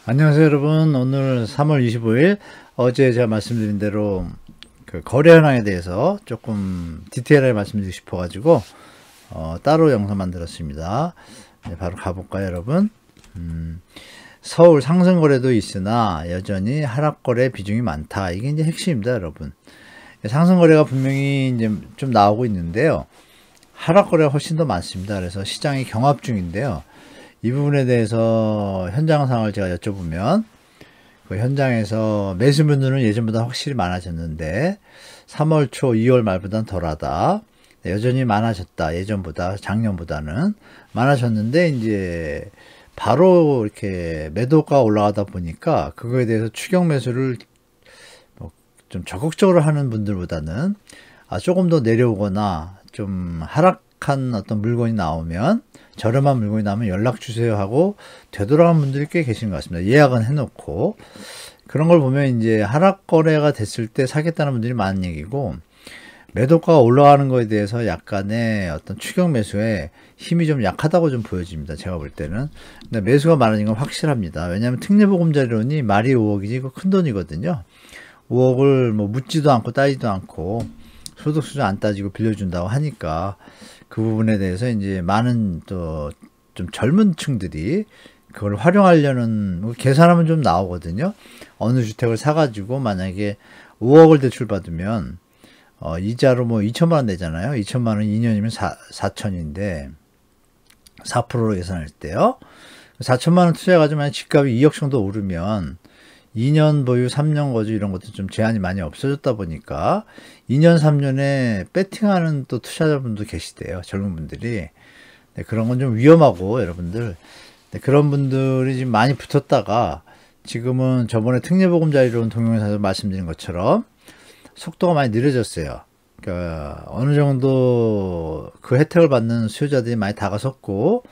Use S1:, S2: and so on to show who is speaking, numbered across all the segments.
S1: 안녕하세요, 여러분. 오늘 3월 25일 어제 제가 말씀드린 대로 그 거래 현황에 대해서 조금 디테일하게 말씀드리고 싶어가지고 따로 영상 만들었습니다. 네, 바로 가볼까요, 여러분? 서울 상승거래도 있으나 여전히 하락거래 비중이 많다. 이게 이제 핵심입니다, 여러분. 상승거래가 분명히 이제 좀 나오고 있는데요. 하락거래가 훨씬 더 많습니다. 그래서 시장이 경합 중인데요. 이 부분에 대해서 현장 상황을 제가 여쭤보면 그 현장에서 매수분들은 예전보다 확실히 많아졌는데 3월 초 2월 말보다는 덜하다. 여전히 많아졌다. 예전보다 작년보다는 많아졌는데 이제 바로 이렇게 매도가 올라가다 보니까 그거에 대해서 추격 매수를 좀 적극적으로 하는 분들보다는 조금 더 내려오거나 좀 하락한 어떤 물건이 나오면 저렴한 물건이 나오면 연락 주세요 하고 되돌아간 분들이 꽤 계신 것 같습니다. 예약은 해놓고 그런 걸 보면 이제 하락 거래가 됐을 때 사겠다는 분들이 많은 얘기고 매도가가 올라가는 거에 대해서 약간의 어떤 추격 매수에 힘이 좀 약하다고 좀 보여집니다. 제가 볼 때는. 근데 매수가 많아진 건 확실합니다. 왜냐하면 특례보금자리론이 말이 5억이지 이거 큰 돈이거든요. 5억을 뭐 묻지도 않고 따지도 않고 소득 수준 안 따지고 빌려준다고 하니까 그 부분에 대해서 이제 많은 또 좀 젊은 층들이 그걸 활용하려는 뭐 계산하면 좀 나오거든요. 어느 주택을 사가지고 만약에 5억을 대출받으면 이자로 뭐 2천만 원 내잖아요. 2천만 원 2년이면 4천인데 4%로 예산할 때요. 4천만 원 투자해가지고 만약 집값이 2억 정도 오르면 2년 보유, 3년 거주 이런 것도 좀 제한이 많이 없어졌다 보니까 2년, 3년에 배팅하는 또 투자자분도 계시대요. 젊은 분들이. 네, 그런 건 좀 위험하고 여러분들. 네, 그런 분들이 지금 많이 붙었다가 지금은 저번에 특례보금자리론 동영상에서 말씀드린 것처럼 속도가 많이 느려졌어요. 그러니까 어느 정도 그 혜택을 받는 수요자들이 많이 다가섰고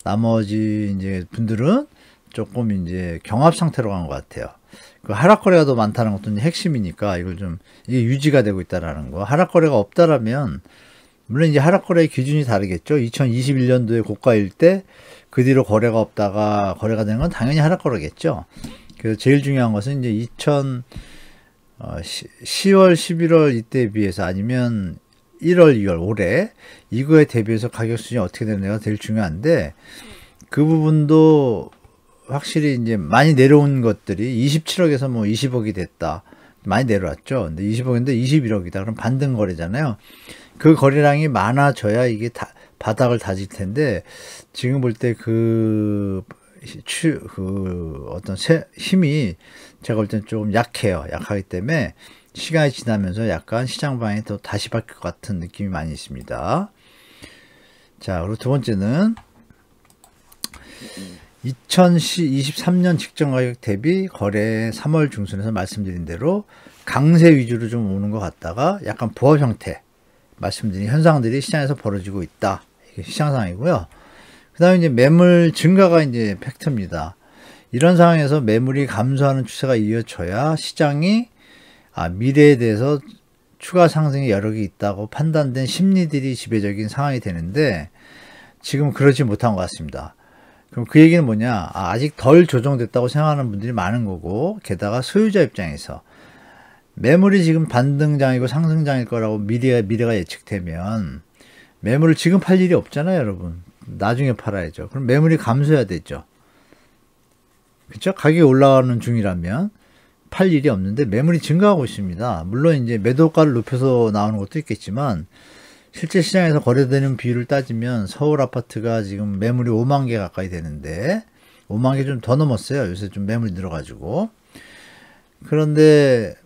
S1: 나머지 이제 분들은 조금 이제 경합 상태로 간 것 같아요. 그 하락거래가 더 많다는 것도 핵심이니까 이걸 좀 이게 유지가 되고 있다라는 거. 하락거래가 없다라면 물론 이제 하락거래의 기준이 다르겠죠. 2021년도에 고가일 때 그 뒤로 거래가 없다가 거래가 되는 건 당연히 하락거래겠죠. 그래서 제일 중요한 것은 이제 10월, 11월 이때에 비해서 아니면 1월, 2월 올해 이거에 대비해서 가격 수준이 어떻게 되느냐가 제일 중요한데 그 부분도 확실히 이제 많이 내려온 것들이 27억에서 뭐 20억이 됐다. 많이 내려왔죠. 근데 20억인데 21억이다. 그럼 반등 거래잖아요. 그 거래량이 많아져야 이게 바닥을 다질 텐데 지금 볼 때 어떤 힘이 제가 볼 때는 조금 약해요. 약하기 때문에 시간이 지나면서 약간 시장 방향이 또 다시 바뀔 것 같은 느낌이 많이 있습니다. 자, 그리고 두 번째는 2023년 직전 가격 대비 거래 3월 중순에서 말씀드린 대로 강세 위주로 좀 오는 것 같다가 약간 보합 형태 말씀드린 현상들이 시장에서 벌어지고 있다. 이게 시장 상황이고요. 그 다음에 이제 매물 증가가 이제 팩트입니다. 이런 상황에서 매물이 감소하는 추세가 이어져야 시장이 미래에 대해서 추가 상승의 여력이 있다고 판단된 심리들이 지배적인 상황이 되는데 지금 그러지 못한 것 같습니다. 그럼 그 얘기는 뭐냐? 아직 덜 조정됐다고 생각하는 분들이 많은 거고 게다가 소유자 입장에서 매물이 지금 반등장이고 상승장일 거라고 미래가 예측되면 매물을 지금 팔 일이 없잖아요, 여러분. 나중에 팔아야죠. 그럼 매물이 감소해야 되죠. 그렇죠? 가격이 올라가는 중이라면 팔 일이 없는데 매물이 증가하고 있습니다. 물론 이제 매도가를 높여서 나오는 것도 있겠지만 실제 시장에서 거래되는 비율을 따지면 서울 아파트가 지금 매물이 5만 개 가까이 되는데 5만 개 좀 더 넘었어요. 요새 좀 매물이 늘어가지고. 그런데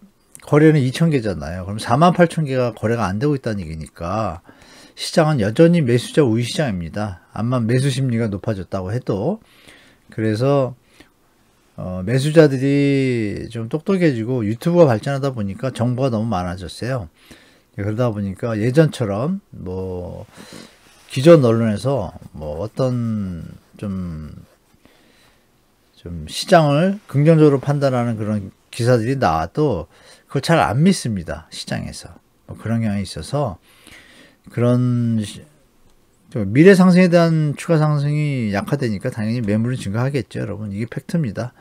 S1: 거래는 2천 개잖아요. 그럼 4만 8천 개가 거래가 안 되고 있다는 얘기니까 시장은 여전히 매수자 우위 시장입니다. 암만 매수 심리가 높아졌다고 해도. 그래서 매수자들이 좀 똑똑해지고 유튜브가 발전하다 보니까 정보가 너무 많아졌어요. 그러다 보니까 예전처럼 뭐 기존 언론에서 뭐 어떤 좀 시장을 긍정적으로 판단하는 그런 기사들이 나와도 그걸 잘 안 믿습니다. 시장에서. 뭐 그런 경향이 있어서 그런 미래 상승에 대한 추가 상승이 약화되니까 당연히 매물은 증가하겠죠, 여러분. 이게 팩트입니다.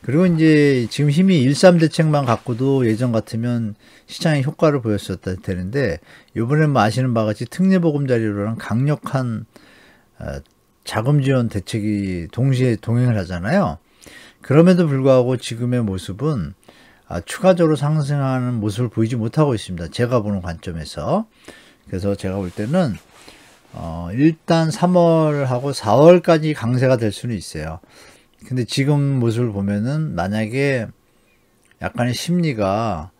S1: 그리고 이제 지금 힘이 1.3 대책만 갖고도 예전 같으면 시장에 효과를 보였었다 되는데, 이번에 뭐 아시는 바와 같이 특례보금자리로는 강력한 자금 지원 대책이 동시에 동행을 하잖아요. 그럼에도 불구하고 지금의 모습은 추가적으로 상승하는 모습을 보이지 못하고 있습니다. 제가 보는 관점에서. 그래서 제가 볼 때는 일단 3월하고 4월까지 강세가 될 수는 있어요. 근데 지금 모습을 보면은 만약에 약간의 심리가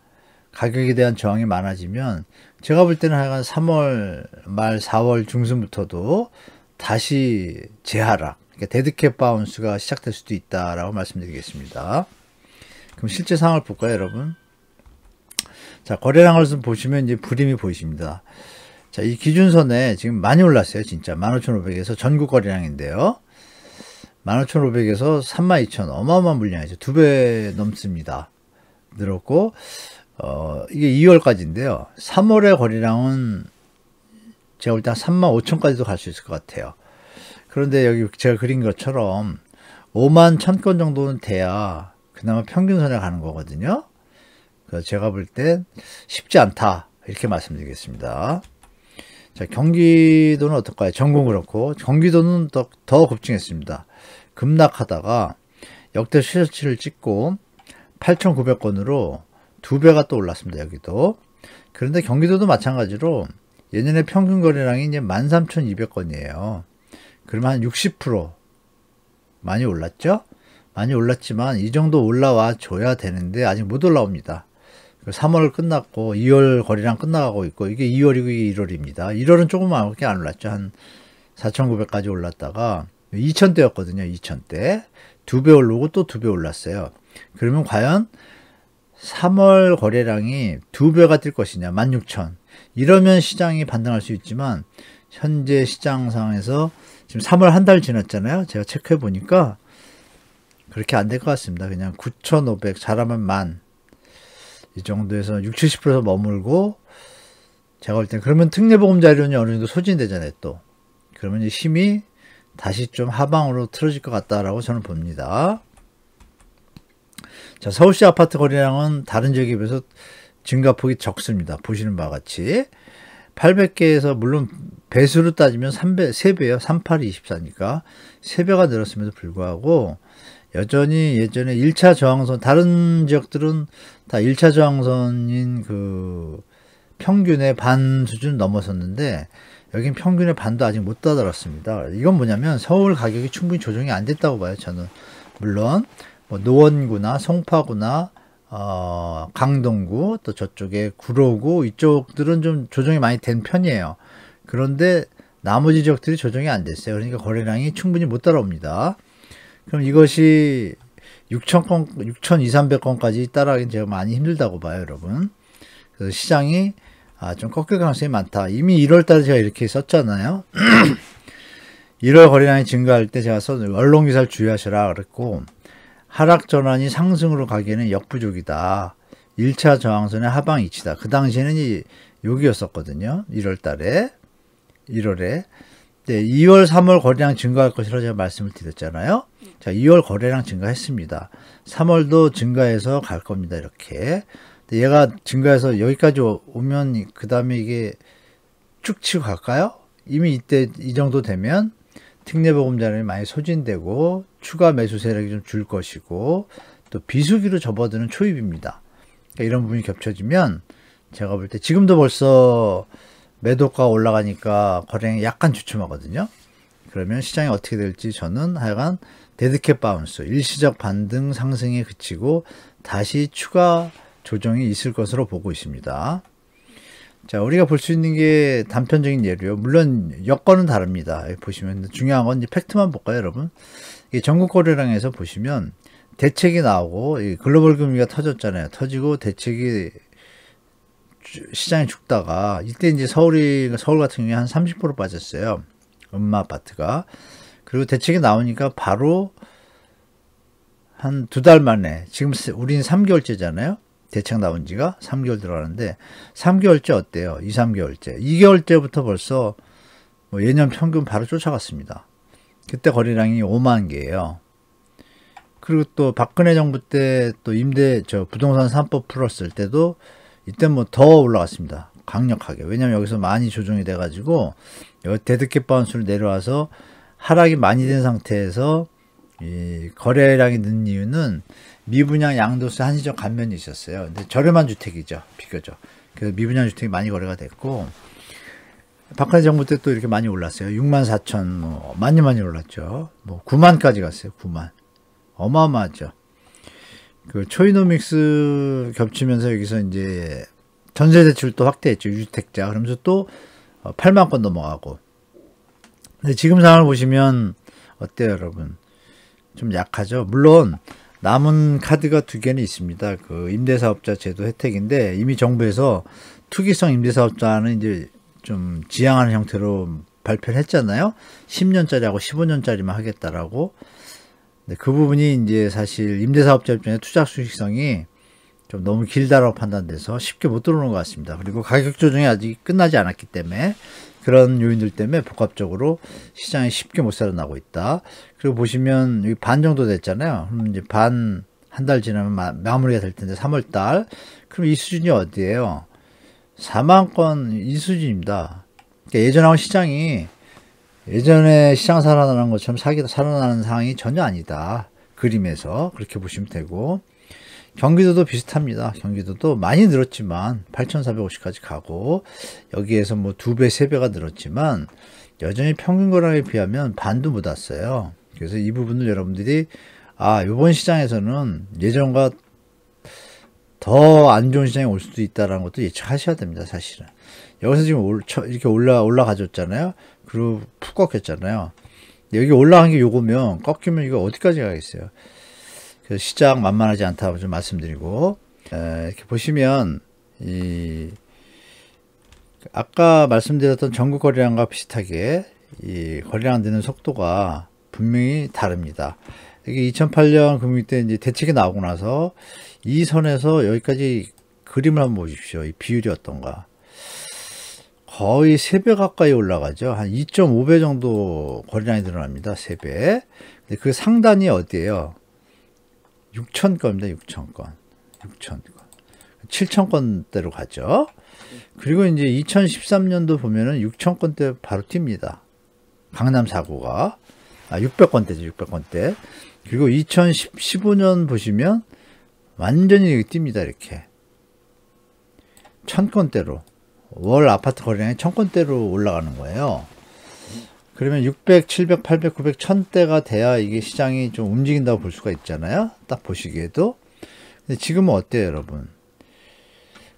S1: 가격에 대한 저항이 많아지면 제가 볼 때는 하여간 3월 말 4월 중순부터도 다시 재하락, 그러니까 데드캣 바운스가 시작될 수도 있다라고 말씀드리겠습니다. 그럼 실제 상황을 볼까요, 여러분? 자, 거래량을 보시면 이제 불임이 보이십니다. 자, 이 기준선에 지금 많이 올랐어요, 진짜. 15,500에서 전국 거래량인데요. 15,500에서 32,000, 어마어마한 물량이죠. 2배 넘습니다. 늘었고, 이게 2월까지인데요. 3월의 거래량은 제가 볼 때 한 35,000까지도 갈 수 있을 것 같아요. 그런데 여기 제가 그린 것처럼 51,000건 정도는 돼야 그나마 평균선에 가는 거거든요. 그래서 제가 볼 때 쉽지 않다, 이렇게 말씀드리겠습니다. 자, 경기도는 어떨까요? 전국 그렇고, 경기도는 더 급증했습니다. 급락하다가 역대 최저치를 찍고 8,900건으로 2배가 또 올랐습니다, 여기도. 그런데 경기도도 마찬가지로 예년에 평균 거래량이 이제 13,200건이에요. 그러면 한 60% 많이 올랐죠? 많이 올랐지만 이 정도 올라와 줘야 되는데 아직 못 올라옵니다. 3월 끝났고 2월 거래량 끝나가고 있고, 이게 2월이고 이게 1월입니다. 1월은 조금밖에 안 올랐죠. 한 4,900까지 올랐다가 2,000대였거든요. 2,000대. 2배 오르고 또 2배 올랐어요. 그러면 과연 3월 거래량이 2배가 뛸 것이냐, 16,000. 이러면 시장이 반등할 수 있지만 현재 시장 상황에서 지금 3월 한 달 지났잖아요. 제가 체크해 보니까 그렇게 안 될 것 같습니다. 그냥 9,500, 잘하면 10,000. 이 정도에서 60, 70%에서 머물고, 제가 볼 땐 그러면 특례보금자리론이 어느 정도 소진되잖아요, 또. 그러면 이 힘이 다시 좀 하방으로 틀어질 것 같다라고 저는 봅니다. 자, 서울시 아파트 거래량은 다른 지역에 비해서 증가폭이 적습니다. 보시는 바와 같이 800개에서 물론 배수로 따지면 3배예요. 3824니까 3배가 늘었음에도 불구하고 여전히 예전에 1차 저항선, 다른 지역들은 다 1차 저항선인 그 평균의 반 수준 넘어섰는데 여긴 평균의 반도 아직 못 다다랐습니다. 이건 뭐냐면 서울 가격이 충분히 조정이 안 됐다고 봐요, 저는. 물론 뭐 노원구나 송파구나 강동구, 또 저쪽에 구로구, 이쪽들은 좀 조정이 많이 된 편이에요. 그런데 나머지 지역들이 조정이 안 됐어요. 그러니까 거래량이 충분히 못 따라옵니다. 그럼 이것이 6,000건, 6,200~300건까지 따라가기는 제가 많이 힘들다고 봐요, 여러분. 그래서 시장이 좀 꺾일 가능성이 많다. 이미 1월 달에 제가 이렇게 썼잖아요. 1월 거래량이 증가할 때 제가 언론기사를 주의하셔라 그랬고, 하락 전환이 상승으로 가기에는 역부족이다. 1차 저항선의 하방 이치다. 그 당시에는 여기였었거든요. 1월 달에. 1월에. 네, 2월, 3월 거래량 증가할 것이라고 제가 말씀을 드렸잖아요. 자, 2월 거래량 증가했습니다. 3월도 증가해서 갈 겁니다. 이렇게. 근데 얘가 증가해서 여기까지 오면 그 다음에 이게 쭉 치고 갈까요? 이미 이때 이 정도 되면 특례보금자리론이 많이 소진되고 추가 매수 세력이 좀 줄 것이고 또 비수기로 접어드는 초입입니다. 그러니까 이런 부분이 겹쳐지면 제가 볼 때 지금도 벌써 매도가 올라가니까 거래량이 약간 주춤하거든요. 그러면 시장이 어떻게 될지 저는 하여간 데드캣 바운스, 일시적 반등 상승에 그치고 다시 추가 조정이 있을 것으로 보고 있습니다. 자, 우리가 볼 수 있는 게 단편적인 예로요. 물론 여건은 다릅니다. 여기 보시면 중요한 건 이제 팩트만 볼까요, 여러분? 이 전국 거래량에서 보시면 대책이 나오고 글로벌 금리가 터졌잖아요. 터지고 대책이 시장이 죽다가 이때 이제 서울 같은 경우에 한 30% 빠졌어요. 음마 아파트가. 그리고 대책이 나오니까 바로 한 2달 만에, 지금 우리는 3개월째잖아요. 대책 나온 지가 3개월 들어가는데 3개월째 어때요? 2~3개월째. 2개월째부터 벌써 뭐 예년 평균 바로 쫓아갔습니다. 그때 거래량이 5만 개예요. 그리고 또 박근혜 정부 때 또 부동산 3법 풀었을 때도 이때 뭐 더 올라갔습니다. 강력하게. 왜냐면 여기서 많이 조정이 돼가지고 여기 데드캣 바운스로 내려와서 하락이 많이 된 상태에서 이 거래량이 는 이유는 미분양 양도세 한시적 감면이 있었어요. 근데 저렴한 주택이죠, 비교적. 그래서 미분양 주택이 많이 거래가 됐고, 박근혜 정부 때 또 이렇게 많이 올랐어요. 6만 4천, 뭐 많이 올랐죠. 뭐 9만까지 갔어요. 9만. 어마어마하죠. 그 초이노믹스 겹치면서 여기서 이제 전세 대출도 확대했죠. 유주택자. 그러면서 또 8만 건 넘어가고. 근데 지금 상황을 보시면 어때요, 여러분? 좀 약하죠. 물론 남은 카드가 2개는 있습니다. 그 임대사업자 제도 혜택인데 이미 정부에서 투기성 임대사업자는 이제 좀 지양하는 형태로 발표를 했잖아요. 10년짜리하고 15년짜리만 하겠다라고. 근데 그 부분이 이제 사실 임대사업자 입장에 투자 수익성이 좀 너무 길다라고 판단돼서 쉽게 못 들어오는 것 같습니다. 그리고 가격 조정이 아직 끝나지 않았기 때문에 그런 요인들 때문에 복합적으로 시장이 쉽게 못 살아나고 있다. 그리고 보시면 여기 반 정도 됐잖아요. 그럼 이제 한 달 지나면 마무리가 될 텐데 3월 달. 그럼 이 수준이 어디예요? 4만 건 이 수준입니다. 그러니까 예전하고 시장이 예전에 시장 살아나는 것처럼 살아나는 상황이 전혀 아니다. 그림에서 그렇게 보시면 되고, 경기도도 비슷합니다. 경기도도 많이 늘었지만 8,450까지 가고, 여기에서 뭐 2배, 3배가 늘었지만 여전히 평균 거래량에 비하면 반도 못 왔어요. 그래서 이 부분을 여러분들이 이번 시장에서는 예전과 더 안 좋은 시장이 올 수도 있다는 것도 예측하셔야 됩니다. 사실은 여기서 지금 이렇게 올라가줬잖아요. 그리고 푹 꺾였잖아요. 여기 올라간 게 요거면 꺾이면 이거 어디까지 가겠어요. 그래서 시장 만만하지 않다고 좀 말씀드리고, 이렇게 보시면 아까 말씀드렸던 전국 거래량과 비슷하게 이 거래량 느는 속도가 분명히 다릅니다. 이게 2008년 금융위 때 이제 대책이 나오고 나서 이 선에서 여기까지 그림을 한번 보십시오. 이 비율이 어떤가. 거의 3배 가까이 올라가죠. 한 2.5배 정도 거래량이 늘어납니다. 3배. 근데 그 상단이 어디예요? 6,000건입니다. 6,000건. 6,000건. 7,000건대로 가죠. 그리고 이제 2013년도 보면은 6,000건대 바로 뜁니다. 강남 4구가. 600건대죠. 600건대. 그리고 2015년 보시면 완전히 여기 뜁니다. 이렇게. 1,000건대로. 월 아파트 거래량이 1,000건대로 올라가는 거예요. 그러면 600, 700, 800, 900, 1000대가 돼야 이게 시장이 좀 움직인다고 볼 수가 있잖아요. 딱 보시기에도. 근데 지금은 어때요, 여러분?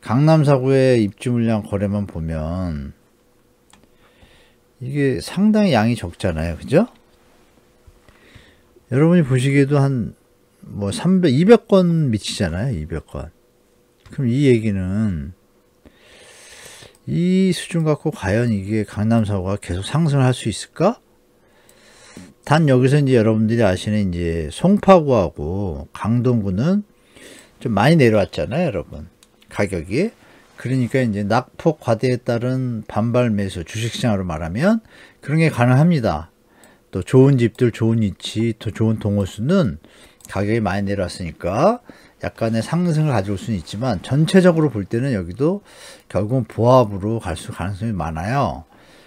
S1: 강남 4구의 입주 물량 거래만 보면 이게 상당히 양이 적잖아요. 그죠? 여러분이 보시기에도 한 뭐 200건 미치잖아요. 200건. 그럼 이 얘기는 이 수준 갖고 과연 이게 강남 4구가 계속 상승을 할 수 있을까? 단 여기서 이제 여러분들이 아시는 이제 송파구하고 강동구는 좀 많이 내려왔잖아요, 여러분. 가격이. 그러니까 이제 낙폭 과대에 따른 반발 매수, 주식시장으로 말하면 그런 게 가능합니다. 또 좋은 집들, 좋은 위치, 또 좋은 동호수는 가격이 많이 내려왔으니까 약간의 상승을 가져올 수는 있지만 전체적으로 볼 때는 여기도 결국은 보합으로 갈 수 가능성이 많아요.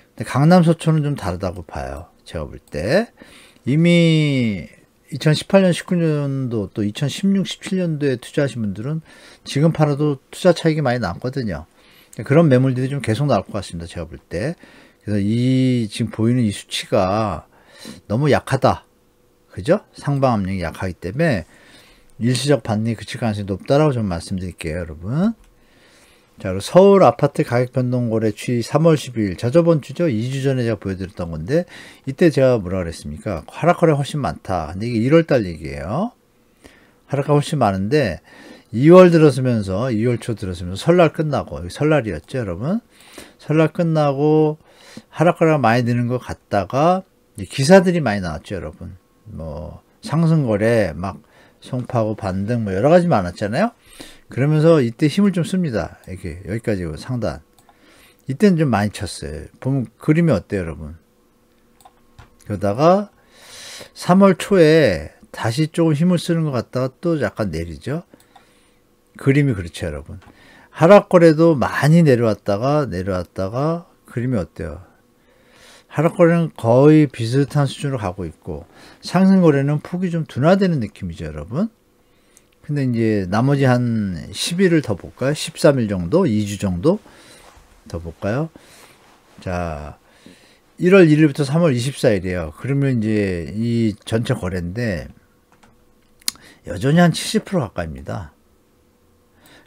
S1: 근데 강남 서초는 좀 다르다고 봐요. 제가 볼 때. 이미 2018년, 19년도 또 2016, 17년도에 투자하신 분들은 지금 팔아도 투자 차익이 많이 남거든요. 그런 매물들이 좀 계속 나올 것 같습니다. 제가 볼 때. 그래서 지금 보이는 이 수치가 너무 약하다. 그죠? 상방 압력이 약하기 때문에 일시적 반등이 그칠 가능성이 높다라고 좀 말씀드릴게요, 여러분. 자, 그리고 서울 아파트 가격 변동 거래 추이 3월 12일. 저번 주죠? 2주 전에 제가 보여드렸던 건데, 이때 제가 뭐라 그랬습니까? 하락 거래 훨씬 많다. 근데 이게 1월달 얘기예요. 하락가 훨씬 많은데, 2월 들어서면서, 2월 초 들어서면서 설날 끝나고, 여기 설날이었죠, 여러분? 설날 끝나고 하락 거래가 많이 드는 것 같다가, 기사들이 많이 나왔죠, 여러분. 뭐, 상승 거래, 막, 송파구 반등, 뭐, 여러 가지 많았잖아요? 그러면서 이때 힘을 좀 씁니다. 이렇게, 여기까지 상단. 이때는 좀 많이 쳤어요. 보면 그림이 어때요, 여러분? 그러다가 3월 초에 다시 조금 힘을 쓰는 것 같다가 또 약간 내리죠. 그림이 그렇죠, 여러분. 하락거래도 많이 내려왔다가 그림이 어때요? 하락거래는 거의 비슷한 수준으로 가고 있고 상승거래는 폭이 좀 둔화되는 느낌이죠, 여러분. 근데 이제 나머지 한 10일을 더 볼까요? 13일 정도, 2주 정도 더 볼까요? 자, 1월 1일부터 3월 24일이에요. 그러면 이제 이 전체 거래인데 여전히 한 70% 가까이입니다.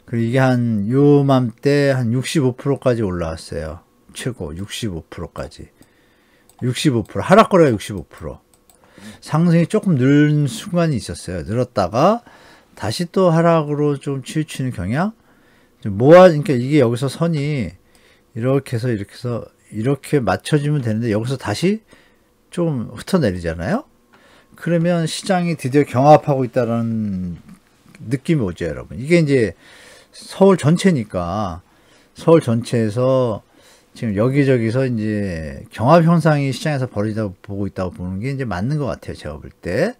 S1: 그리고 이게 한 요맘때 한 65%까지 올라왔어요. 최고 65%까지. 65%, 하락거래가 65%. 상승이 조금 늘 순간이 있었어요. 늘었다가 다시 또 하락으로 좀 치우치는 경향. 그러니까 이게 여기서 선이 이렇게 해서 이렇게 맞춰지면 되는데 여기서 다시 좀 흩어내리잖아요. 그러면 시장이 드디어 경합하고 있다는 느낌이 오죠, 여러분. 이게 이제 서울 전체니까 서울 전체에서 지금 여기저기서 이제 경합 현상이 시장에서 벌어지다 보고 있다고 보는 게 이제 맞는 것 같아요, 제가 볼 때.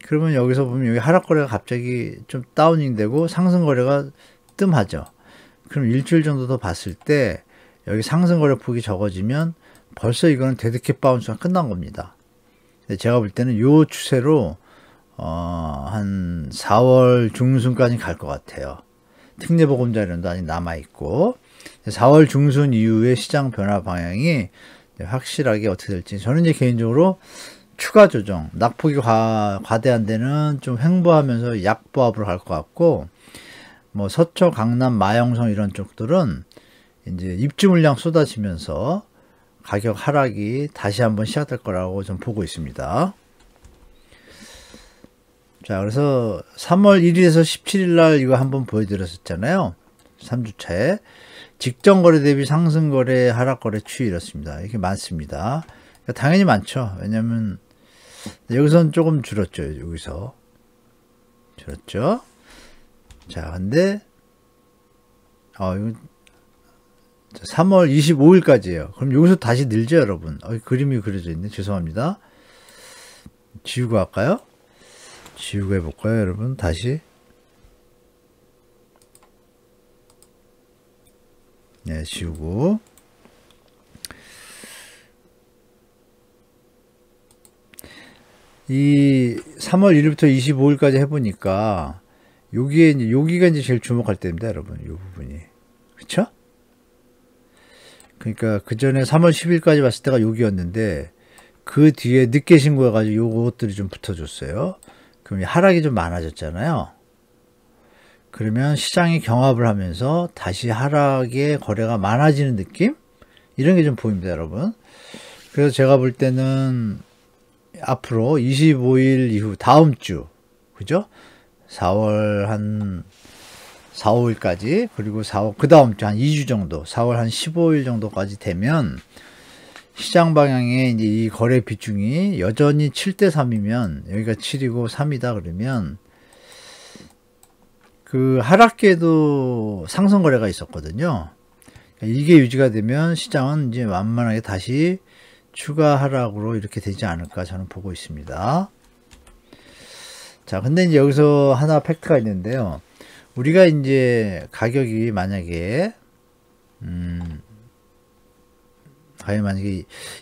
S1: 그러면 여기서 보면 여기 하락거래가 갑자기 좀 다우닝 되고 상승거래가 뜸하죠. 그럼 일주일 정도 더 봤을 때 여기 상승거래 폭이 적어지면 벌써 이거는 데드캣 바운스가 끝난 겁니다. 제가 볼 때는 이 추세로 한 4월 중순까지 갈 것 같아요. 특례보금자리론도 아직 남아있고 4월 중순 이후에 시장 변화 방향이 확실하게 어떻게 될지 저는 이제 개인적으로 추가 조정, 낙폭이 과대한 데는 좀 횡보하면서 약보합으로 갈 것 같고 뭐 서초, 강남, 마영성 이런 쪽들은 이제 입주 물량 쏟아지면서 가격 하락이 다시 한번 시작될 거라고 좀 보고 있습니다. 자, 그래서 3월 1일에서 17일 날 이거 한번 보여드렸었잖아요. 3주차에 직전 거래 대비 상승 거래, 하락 거래 추이 이렇습니다. 이렇게 많습니다. 그러니까 당연히 많죠. 왜냐면 여기서는 조금 줄었죠. 여기서 줄었죠. 자, 근데 이거 3월 25일까지예요. 그럼 여기서 다시 늘죠, 여러분. 그림이 그려져 있네. 죄송합니다. 지우고 할까요? 지우고 해볼까요, 여러분? 다시. 네, 지우고. 이 3월 1일부터 25일까지 해보니까 여기가 이제 제일 주목할 때입니다, 여러분. 이 부분이. 그쵸? 그러니까 그 전에 3월 10일까지 봤을 때가 여기였는데 그 뒤에 늦게 신고해가지고 요것들이 좀 붙어줬어요. 그럼 하락이 좀 많아졌잖아요. 그러면 시장이 경합을 하면서 다시 하락의 거래가 많아지는 느낌? 이런 게 좀 보입니다, 여러분. 그래서 제가 볼 때는 앞으로 25일 이후 다음 주, 그죠? 4월 한 4, 5일까지, 그리고 4월, 그 다음 주 한 2주 정도, 4월 한 15일 정도까지 되면 시장 방향의 이제 이 거래 비중이 여전히 7대 3이면 여기가 7이고 3이다 그러면 그 하락기에도 상승 거래가 있었거든요. 이게 유지가 되면 시장은 이제 완만하게 다시 추가 하락으로 이렇게 되지 않을까 저는 보고 있습니다. 자, 근데 이제 여기서 하나 팩트가 있는데요. 우리가 이제 가격이 만약에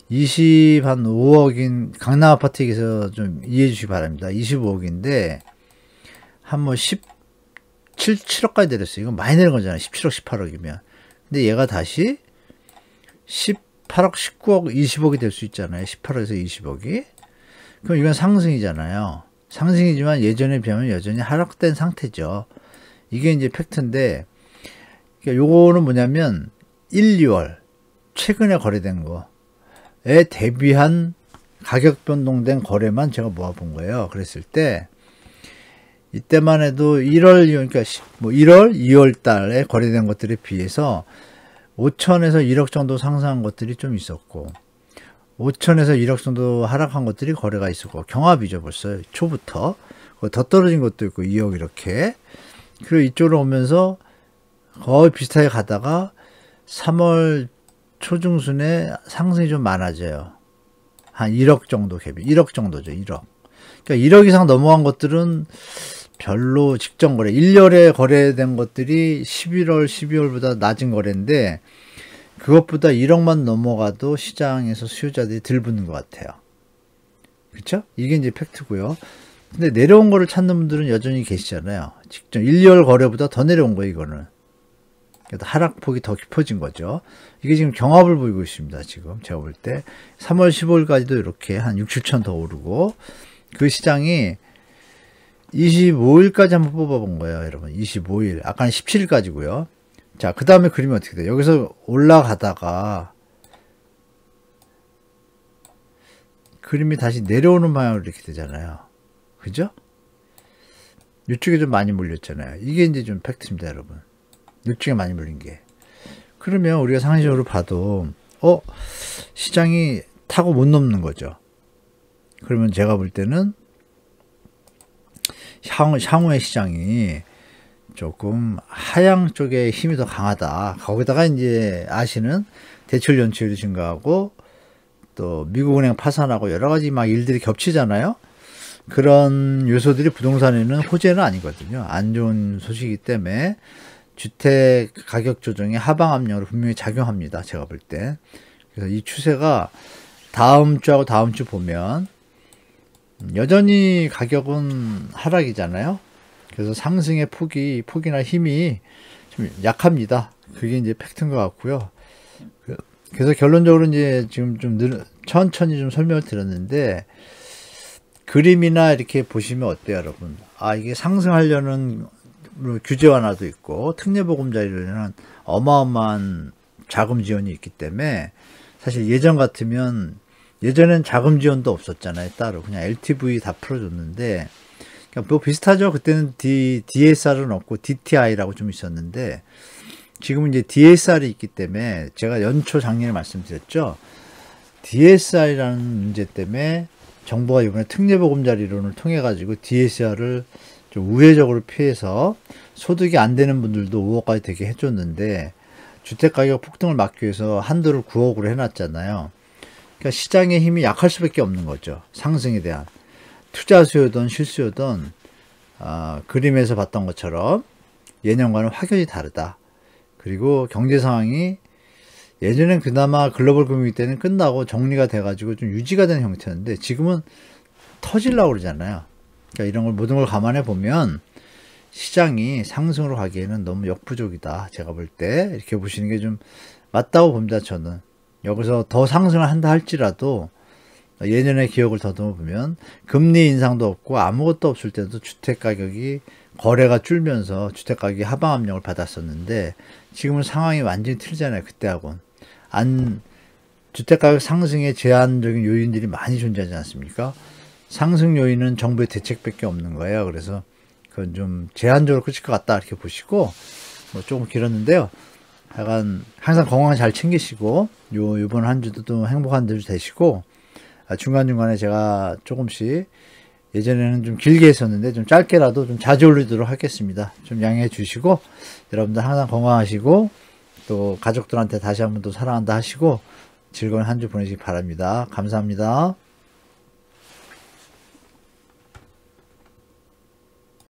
S1: 25억인 강남 아파트에서 좀 이해해 주시기 바랍니다. 25억인데 한 뭐 7억까지 내렸어요. 이건 많이 내린 거잖아요. 17억, 18억이면. 근데 얘가 다시 18억, 19억, 20억이 될 수 있잖아요. 18억에서 20억이. 그럼 이건 상승이잖아요. 상승이지만 예전에 비하면 여전히 하락된 상태죠. 이게 이제 팩트인데, 그러니까 요거는 뭐냐면 1, 2월 최근에 거래된 거에 대비한 가격 변동된 거래만 제가 모아본 거예요. 그랬을 때 이때만 해도 1월, 그러니까 뭐 1월, 2월 달에 거래된 것들에 비해서 5천에서 1억 정도 상승한 것들이 좀 있었고 5천에서 1억 정도 하락한 것들이 거래가 있었고 경합이죠. 벌써 초부터 더 떨어진 것도 있고 2억 이렇게. 그리고 이쪽으로 오면서 거의 비슷하게 가다가 3월 초중순에 상승이 좀 많아져요. 한 1억 정도 갭이 1억 정도죠. 1억. 그러니까 1억 이상 넘어간 것들은 별로 직전 거래 1년에 거래된 것들이 11월 12월보다 낮은 거래인데 그것보다 1억만 넘어가도 시장에서 수요자들이 들 붙는 것 같아요. 그쵸? 이게 이제 팩트고요. 근데 내려온 거를 찾는 분들은 여전히 계시잖아요. 직전 1년 거래보다 더 내려온 거예요, 이거는. 그래서 하락폭이 더 깊어진 거죠. 이게 지금 경합을 보이고 있습니다. 지금 제가 볼 때 3월 15일까지도 이렇게 한 6, 7천 더 오르고 그 시장이 25일까지 한번 뽑아본 거예요, 여러분. 25일. 아까는 17일까지고요. 자, 그 다음에 그림이 어떻게 돼요? 여기서 올라가다가 그림이 다시 내려오는 방향으로 이렇게 되잖아요. 그죠? 이쪽에 좀 많이 몰렸잖아요. 이게 이제 좀 팩트입니다, 여러분. 이쪽에 많이 몰린 게. 그러면 우리가 상식적으로 봐도, 시장이 타고 못 넘는 거죠. 그러면 제가 볼 때는 향후의 시장이 조금 하향 쪽에 힘이 더 강하다. 거기다가 이제 아시는 대출 연체율이 증가하고 또 미국은행 파산하고 여러 가지 막 일들이 겹치잖아요. 그런 요소들이 부동산에는 호재는 아니거든요. 안 좋은 소식이기 때문에 주택 가격 조정의 하방 압력으로 분명히 작용합니다. 제가 볼 때. 그래서 이 추세가 다음 주하고 다음 주 보면 여전히 가격은 하락이잖아요. 그래서 상승의 폭이나 힘이 좀 약합니다. 그게 이제 팩트인 것 같고요. 그래서 결론적으로 이제 지금 좀 천천히 좀 설명을 드렸는데 그림이나 이렇게 보시면 어때요, 여러분? 이게 상승하려는 규제 완화도 있고 특례보금자리는 어마어마한 자금 지원이 있기 때문에 사실 예전 같으면 예전엔 자금 지원도 없었잖아요. 따로 그냥 LTV 다 풀어줬는데 뭐 비슷하죠. 그때는 DSR은 없고 DTI라고 좀 있었는데 지금은 이제 DSR이 있기 때문에 제가 연초 작년에 말씀드렸죠. DSR이라는 문제 때문에 정부가 이번에 특례보금자리론을 통해 가지고 DSR을 좀 우회적으로 피해서 소득이 안 되는 분들도 5억까지 되게 해줬는데 주택가격 폭등을 막기 위해서 한도를 9억으로 해놨잖아요. 그러니까 시장의 힘이 약할 수밖에 없는 거죠. 상승에 대한. 투자 수요든 실수요든 그림에서 봤던 것처럼 예년과는 확연히 다르다. 그리고 경제 상황이 예전엔 그나마 글로벌 금융위 때는 끝나고 정리가 돼가지고 좀 유지가 되는 형태였는데 지금은 터지려고 그러잖아요. 그러니까 이런 걸 모든 걸 감안해 보면 시장이 상승으로 가기에는 너무 역부족이다. 제가 볼 때 이렇게 보시는 게 좀 맞다고 봅니다. 저는 여기서 더 상승을 한다 할지라도 예년의 기억을 더듬어 보면 금리 인상도 없고 아무것도 없을 때도 주택가격이 거래가 줄면서 주택가격이 하방 압력을 받았었는데 지금은 상황이 완전히 틀리잖아요. 그때하고는. 주택가격 상승에 제한적인 요인들이 많이 존재하지 않습니까? 상승 요인은 정부의 대책밖에 없는 거예요. 그래서 그건 좀 제한적으로 끝일 것 같다 이렇게 보시고 뭐 조금 길었는데요. 하여간 항상 건강 잘 챙기시고 요번 한 주도 또 행복한 주 되시고 중간중간에 제가 조금씩 예전에는 좀 길게 했었는데 좀 짧게라도 좀 자주 올리도록 하겠습니다. 좀 양해해 주시고 여러분들 항상 건강하시고 또 가족들한테 다시 한번 또 사랑한다 하시고 즐거운 한 주 보내시기 바랍니다. 감사합니다.